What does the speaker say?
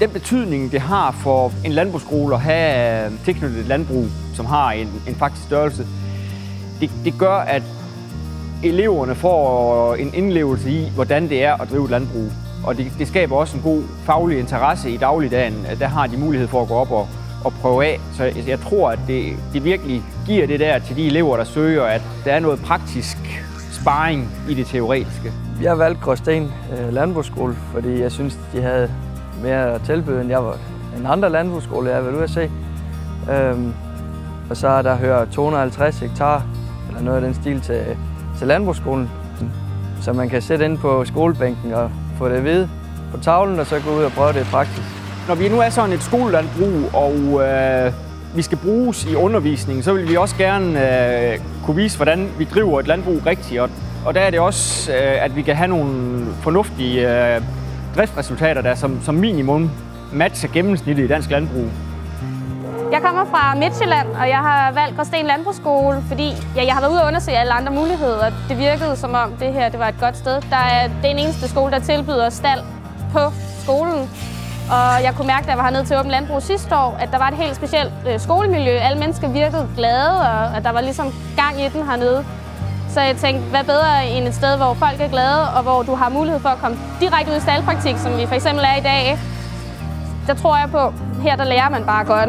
den betydning, det har for en landbrugsskole at have tilknyttet et landbrug, som har en faktisk størrelse, det gør, at eleverne får en indlevelse i, hvordan det er at drive et landbrug. Og det skaber også en god faglig interesse i dagligdagen. Der har de mulighed for at gå op og prøve af. Så jeg tror, at det virkelig giver det der til de elever, der søger, at der er noget praktisk sparring i det teoretiske. Jeg har valgt Gråsten Landbrugsskole, fordi jeg synes, de havde mere at tilbyde, end jeg var en andre landbrugsskole, jeg har været ude at se. Og så har der hørt 250 hektar, eller noget af den stil, til landbrugsskolen. Så man kan sætte ind på skolebænken og få det at vide på tavlen, og så gå ud og prøve det i praksis. Når vi nu er sådan et skolelandbrug, og vi skal bruges i undervisningen, så vil vi også gerne kunne vise, hvordan vi driver et landbrug rigtigt. Og der er det også, at vi kan have nogle fornuftige driftsresultater, der som minimum matcher gennemsnittet i dansk landbrug. Jeg kommer fra Midtjylland, og jeg har valgt Gråsten Landbrugsskole, fordi jeg har været ude og undersøge alle andre muligheder. Det virkede som om det her var et godt sted. Det er den eneste skole, der tilbyder stald på skolen. Og jeg kunne mærke, da jeg var hernede til åbent landbrug sidste år, at der var et helt specielt skolemiljø. Alle mennesker virkede glade, og at der var ligesom gang i den hernede. Så jeg tænkte, hvad bedre end et sted, hvor folk er glade, og hvor du har mulighed for at komme direkte ud i staldpraktik, som vi for eksempel er i dag. Der tror jeg på, her der lærer man bare godt.